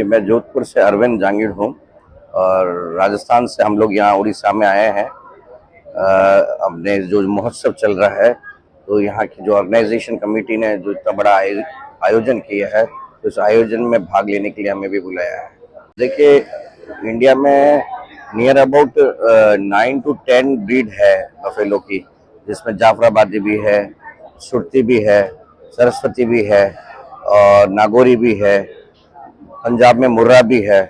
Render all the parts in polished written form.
मैं जोधपुर से अरविंद जांगीड़ हूँ और राजस्थान से हम लोग यहाँ उड़ीसा में आए हैं। हमने जो महोत्सव चल रहा है तो यहाँ की जो ऑर्गेनाइजेशन कमेटी ने जो इतना बड़ा आयोजन किया है तो इस आयोजन में भाग लेने के लिए हमें भी बुलाया है। देखिए, इंडिया में नियर अबाउट 9 to 10 ब्रीड है बफेलो की, जिसमें जाफराबादी भी है, सुरती भी है, सरस्वती भी है और नागौरी भी है। पंजाब में मुर्रा भी है,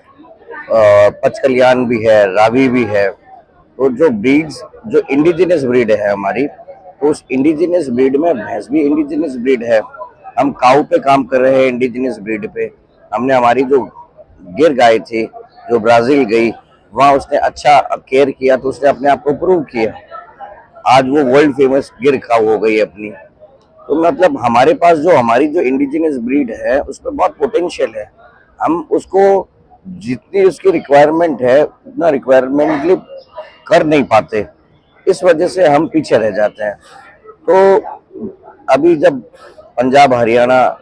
पचकल्याण भी है, रावी भी है। तो जो ब्रीड्स जो इंडिजिनस ब्रीड है हमारी, तो उस इंडिजिनस ब्रीड में भैंस भी इंडिजिनस ब्रीड है। हम काऊ पे काम कर रहे हैं इंडिजिनस ब्रीड पे। हमने हमारी जो गिर गाय थी जो ब्राजील गई, वहाँ उसने अच्छा केयर किया तो उसने अपने आप को प्रूव किया। आज वो वर्ल्ड फेमस गिर काऊ हो गई अपनी। तो मतलब हमारे पास जो हमारी जो इंडिजिनस ब्रीड है उसमें बहुत पोटेंशियल है। हम उसको जितनी उसकी रिक्वायरमेंट है उतना रिक्वायरमेंटली कर नहीं पाते, इस वजह से हम पीछे रह जाते हैं। तो अभी जब पंजाब, हरियाणा,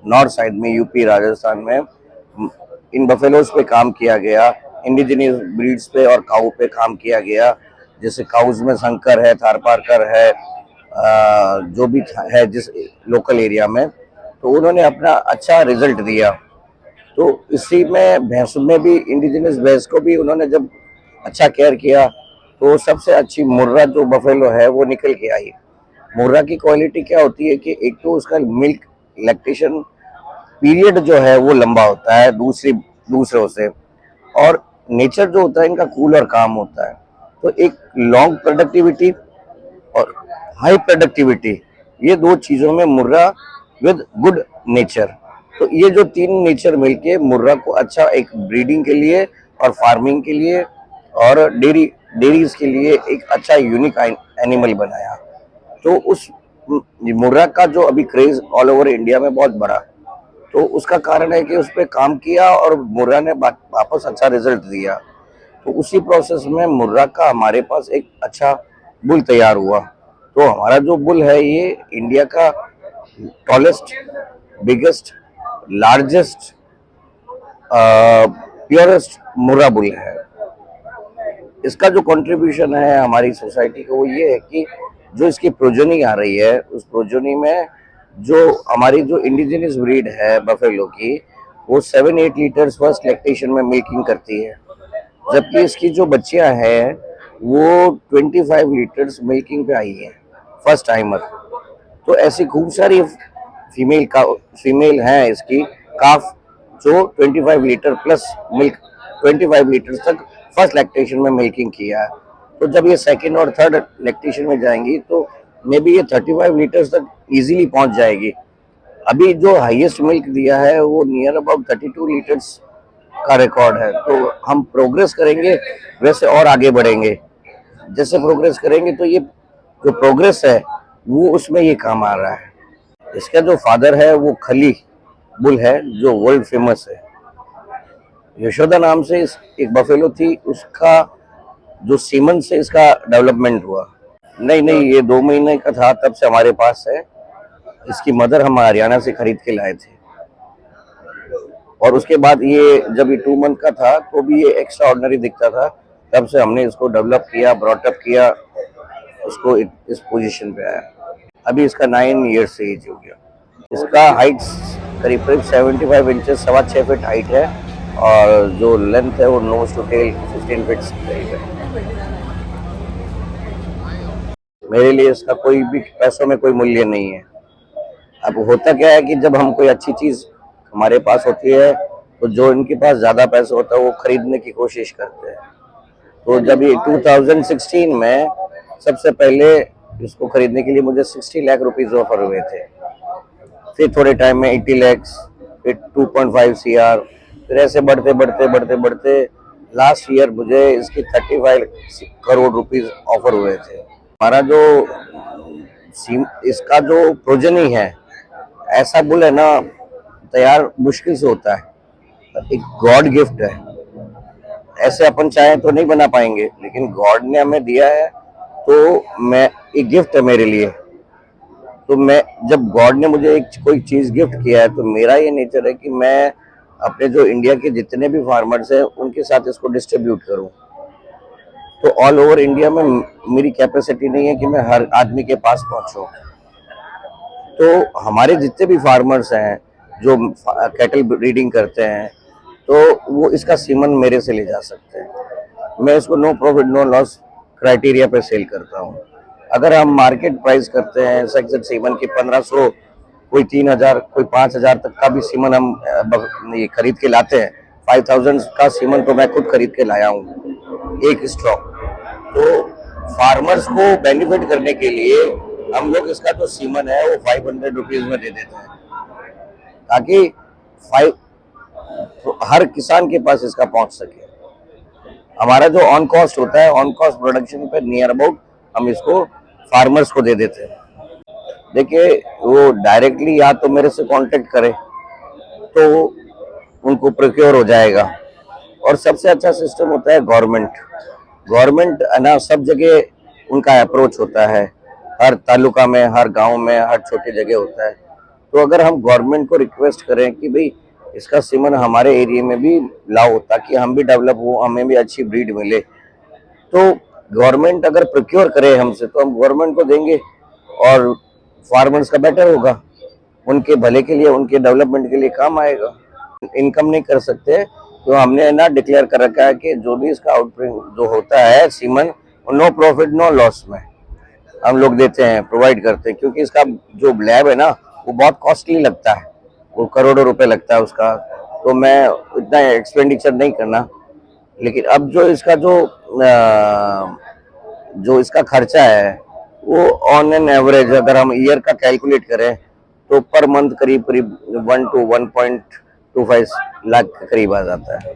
नॉर्थ साइड में, यूपी, राजस्थान में इन बफेलोज पे काम किया गया, इंडिजिनियस ब्रीड्स पे और काऊ पे काम किया गया। जैसे काउज में शंकर है, थारपारकर है, जो भी है जिस लोकल एरिया में, तो उन्होंने अपना अच्छा रिजल्ट दिया। तो इसी में भैंसों में भी इंडिजिनस भैंस को भी उन्होंने जब अच्छा केयर किया तो सबसे अच्छी मुर्रा जो बफेलो है वो निकल के आई। मुर्रा की क्वालिटी क्या होती है कि एक तो उसका मिल्क लैक्टेशन पीरियड जो है वो लंबा होता है दूसरों से, और नेचर जो होता है इनका कूल और काम होता है। तो एक लॉन्ग प्रोडक्टिविटी और हाई प्रोडक्टिविटी, ये दो चीजों में मुर्रा विद गुड नेचर, तो ये जो तीन नेचर मिलके मुर्रा को अच्छा एक ब्रीडिंग के लिए और फार्मिंग के लिए और डेरीज के लिए एक अच्छा यूनिक एनिमल बनाया। तो उस मुर्रा का जो अभी क्रेज ऑल ओवर इंडिया में बहुत बड़ा, तो उसका कारण है कि उस पर काम किया और मुर्रा ने वापस अच्छा रिजल्ट दिया। तो उसी प्रोसेस में मुर्रा का हमारे पास एक अच्छा बुल तैयार हुआ। तो हमारा जो बुल है ये इंडिया का टॉलेस्ट, बिगेस्ट, लार्जेस्ट, प्योरेस्ट मुर्रा बुल है। इसका जो कंट्रीब्यूशन है हमारी सोसाइटी को वो ये है कि जो इसकी प्रोजनी आ रही है उस प्रोजनी में जो हमारी जो इंडिजिनस ब्रीड है बफेलो की, वो 7-8 लीटर्स फर्स्ट लैक्टेशन में मिल्किंग करती है, जबकि इसकी जो बच्चियां हैं वो 25 लीटर्स मिल्किंग पे आई है फर्स्ट टाइमर। तो ऐसी खूब सारी फीमेल हैं इसकी काफ जो 25 लीटर प्लस मिल्क, 25 लीटर तक फर्स्ट लैक्टेशन में मिल्किंग किया है। तो जब ये सेकंड और थर्ड लैक्टेशन में जाएंगी तो मे बी ये 35 लीटर्स तक इजीली पहुंच जाएगी। अभी जो हाईएस्ट मिल्क दिया है वो नियर अबाउट 32 लीटर्स का रिकॉर्ड है। तो हम प्रोग्रेस करेंगे वैसे और आगे बढ़ेंगे। जैसे प्रोग्रेस करेंगे तो ये जो प्रोग्रेस है वो उसमें ये काम आ रहा है। इसका जो फादर है वो खली बुल है जो वर्ल्ड फेमस है। यशोदा नाम से एक बफेलो थी, उसका जो सीमन से इसका डेवलपमेंट हुआ। नहीं नहीं, ये 2 महीने का था तब से हमारे पास है। इसकी मदर हम हरियाणा से खरीद के लाए थे और उसके बाद ये जब ये 2 मंथ का था तो भी ये एक्स्ट्रा ऑर्डिनरी दिखता था। तब से हमने इसको डेवलप किया, ब्रॉटअप किया, उसको इस पोजीशन पे आया। अभी इसका 9 ईयर्स से एज हो गया। इसका हाइट करीब करीब 75 इंचेस, 6.25 फीट हाइट है और जो लेंथ है वो नोज टू टेल 15 फीट करीब है। मेरे लिए इसका कोई भी पैसों में कोई मूल्य नहीं है। अब होता क्या है कि जब हम कोई अच्छी चीज हमारे पास होती है तो जो इनके पास ज्यादा पैसा होता है वो खरीदने की कोशिश करते हैं। तो जब ये 2016 में सबसे पहले इसको खरीदने के लिए मुझे 60 लाख रुपीज ऑफर हुए थे, फिर थोड़े टाइम में 80 लाख, फिर 2.5 CR, फिर ऐसे बढ़ते बढ़ते बढ़ते बढ़ते लास्ट ईयर मुझे इसकी 35 करोड़ रुपीज ऑफर हुए थे। हमारा जो इसका जो प्रोजनी है, ऐसा बुल है ना, तैयार मुश्किल से होता है, एक गॉड गिफ्ट है। ऐसे अपन चाहे तो नहीं बना पाएंगे, लेकिन गॉड ने हमें दिया है तो मैं एक गिफ्ट है मेरे लिए। तो मैं जब गॉड ने मुझे एक कोई चीज गिफ्ट किया है तो मेरा ये नेचर है कि मैं अपने जो इंडिया के जितने भी फार्मर्स हैं उनके साथ इसको डिस्ट्रीब्यूट करूं। तो ऑल ओवर इंडिया में मेरी कैपेसिटी नहीं है कि मैं हर आदमी के पास पहुंचूं। तो हमारे जितने भी फार्मर्स हैं जो कैटल ब्रीडिंग करते हैं, तो वो इसका सीमन मेरे से ले जा सकते हैं। मैं इसको no profit no loss criteria पे सेल करता हूँ। अगर हम मार्केट प्राइस करते हैं सक्सेस सीमन की 1500, कोई 3000, कोई 5000 तक का भी सीमन हम ये खरीद के लाते हैं। 5000 का सीमन तो मैं खुद खरीद के लाया हूँ एक स्टॉक। तो फार्मर्स को बेनिफिट करने के लिए हम लोग इसका जो सीमन है वो 500 रुपीज में दे देते हैं, ताकि हर किसान के पास इसका पहुंच सके। हमारा जो ऑन कॉस्ट होता है, ऑन कॉस्ट प्रोडक्शन पे नियर अबाउट हम इसको फार्मर्स को दे देते हैं। देखिए, वो डायरेक्टली या तो मेरे से कांटेक्ट करे तो उनको प्रोक्योर हो जाएगा। और सबसे अच्छा सिस्टम होता है गवर्नमेंट है ना, सब जगह उनका अप्रोच होता है, हर तालुका में, हर गांव में, हर छोटी जगह होता है। तो अगर हम गवर्नमेंट को रिक्वेस्ट करें कि भाई इसका सीमन हमारे एरिया में भी लाओ ताकि हम भी डेवलप हो, हमें भी अच्छी ब्रीड मिले, तो गवर्नमेंट अगर प्रोक्योर करे हमसे तो हम गवर्नमेंट को देंगे और फार्मर्स का बेटर होगा, उनके भले के लिए, उनके डेवलपमेंट के लिए काम आएगा। इनकम नहीं कर सकते तो हमने ना डिक्लेयर कर रखा है कि जो भी इसका आउटपुट जो होता है सीमन, नो प्रॉफिट नो लॉस में हम लोग देते हैं, प्रोवाइड करते हैं। क्योंकि इसका जो लैब है ना वो बहुत कॉस्टली लगता है, वो करोड़ों रुपए लगता है उसका, तो मैं इतना एक्सपेंडिचर नहीं करना। लेकिन अब जो इसका खर्चा है वो ऑन एन एवरेज अगर हम ईयर का कैलकुलेट करें तो पर मंथ करीब 1 to 1.25 लाख के करीब आ जाता है।